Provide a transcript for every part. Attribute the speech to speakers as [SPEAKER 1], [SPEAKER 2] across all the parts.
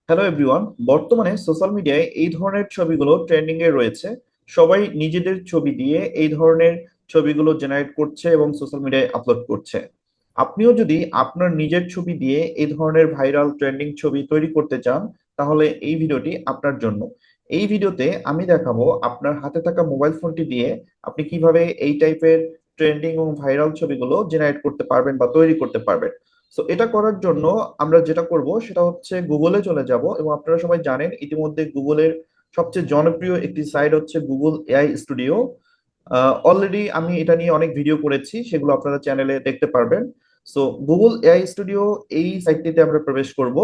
[SPEAKER 1] Hello everyone. বর্তমানে social মিডিয়ায় এই ধরনের ছবিগুলো ট্রেন্ডিং এ রয়েছে। সবাই নিজেদের ছবি দিয়ে এই ধরনের ছবিগুলো জেনারেট করছে এবং সোশ্যাল মিডিয়ায় আপলোড করছে। আপনিও যদি আপনার নিজের ছবি দিয়ে এই ধরনের ভাইরাল ট্রেন্ডিং ছবি তৈরি করতে চান, তাহলে এই ভিডিওটি আপনার জন্য। এই ভিডিওতে আমি দেখাবো আপনার হাতে থাকা মোবাইল ফোনটি দিয়ে আপনি কিভাবে এই টাইপের ট্রেন্ডিং এবং ভাইরাল ছবিগুলো জেনারেট করতে পারবেন বা তৈরি করতে পারবেন। সো এটা করার জন্য আমরা যেটা করব সেটা হচ্ছে গুগলে চলে যাব, এবং আপনারা সবাই জানেন ইতিমধ্যে গুগলের সবচেয়ে জনপ্রিয় একটি সাইট হচ্ছে গুগল এআই স্টুডিও। অলরেডি আমি এটা নিয়ে অনেক ভিডিও করেছি, সেগুলো আপনারা চ্যানেলে দেখতে পারবেন। সো গুগল এআই স্টুডিও এই সাইটটিতে আমরা প্রবেশ করব।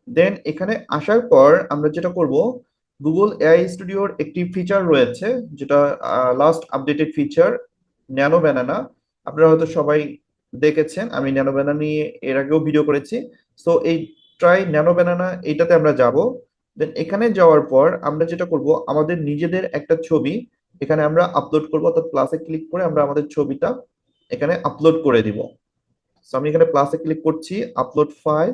[SPEAKER 1] দেন এখানে আসার পর আমরা যেটা করব, গুগল এআই স্টুডিওর একটি ফিচার রয়েছে যেটা last updated feature, nano banana. আপনারা হয়তো সবাই দেখেছেন, আমি ন্যানো ব্যানানা নিয়ে এর আগেও ভিডিও করেছি। সো এই ট্রাই ন্যানো ব্যানানা এইটাতে আমরা যাব। দেন এখানে যাওয়ার পর আমরা যেটা করব, আমাদের নিজেদের একটা ছবি এখানে আমরা আপলোড করব, অর্থাৎ প্লাসে ক্লিক করে আমরা আমাদের ছবিটা এখানে আপলোড করে দিব। সো আমি এখানে প্লাসে ক্লিক করছি, আপলোড ফাইল।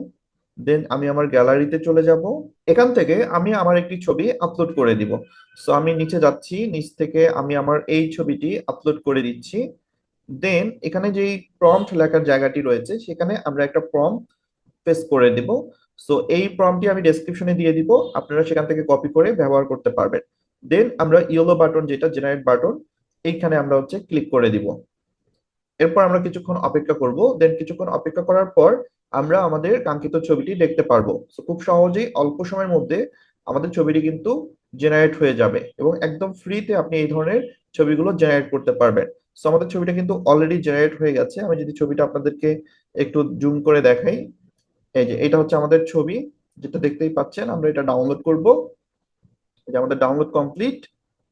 [SPEAKER 1] দেন আমি আমার গ্যালারিতে চলে যাব। এখান থেকে আমি আমার একটি ছবি আপলোড করে দিব। সো আমি নিচে যাচ্ছি, নিচ থেকে আমি আমার এই ছবিটি আপলোড করে দিচ্ছি। দেন এখানে যেই প্রম্পট লেখার জায়গাটি রয়েছে সেখানে আমরা একটা প্রম্পট পেস্ট করে দিব। সো এই প্রম্পটটি আমি ডেসক্রিপশনে দিয়ে দিব, আপনারা সেখান থেকে কপি করে ব্যবহার করতে পারবেন। দেন আমরা ইয়েলো বাটন, যেটা জেনারেট বাটন, এইখানে আমরা হচ্ছে ক্লিক করে দিব। এরপর আমরা কিছুক্ষণ অপেক্ষা করব। দেন কিছুক্ষণ অপেক্ষা করার পর আমরা আমাদের কাঙ্ক্ষিত ছবিটি দেখতে পারবো। সো খুব সহজেই অল্প সময়ের মধ্যে আমাদের ছবিটি কিন্তু জেনারেট হয়ে যাবে, এবং একদম ফ্রিতে আপনি এই ধরনের ছবিগুলো জেনারেট করতে পারবেন। সো আমাদের ছবিটা কিন্তু অলরেডি জেনারেট হয়ে গেছে। আমি যদি ছবিটা আপনাদেরকে একটু জুম করে দেখাই, এই যে এটা হচ্ছে আমাদের ছবি, যেটা দেখতেই পাচ্ছেন। আমরা এটা ডাউনলোড করব, এই যে আমাদের ডাউনলোড কমপ্লিট।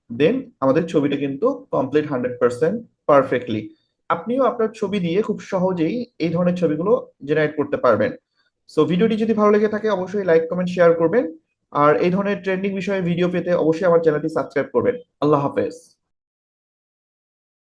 [SPEAKER 1] দেন আমাদের ছবিটা কিন্তু কমপ্লিট 100% পারফেক্টলি। আপনিও আপনার ছবি দিয়ে খুব সহজেই এই ধরনের ছবিগুলো জেনারেট করতে পারবেন। সো ভিডিওটি যদি ভালো লেগে থাকে অবশ্যই লাইক কমেন্ট শেয়ার করবেন। আর এই ধরনের ট্রেন্ডিং বিষয়ে ভিডিও পেতে অবশ্যই আমার চ্যানেলটি সাবস্ক্রাইব করবেন। আল্লাহ হাফেজ।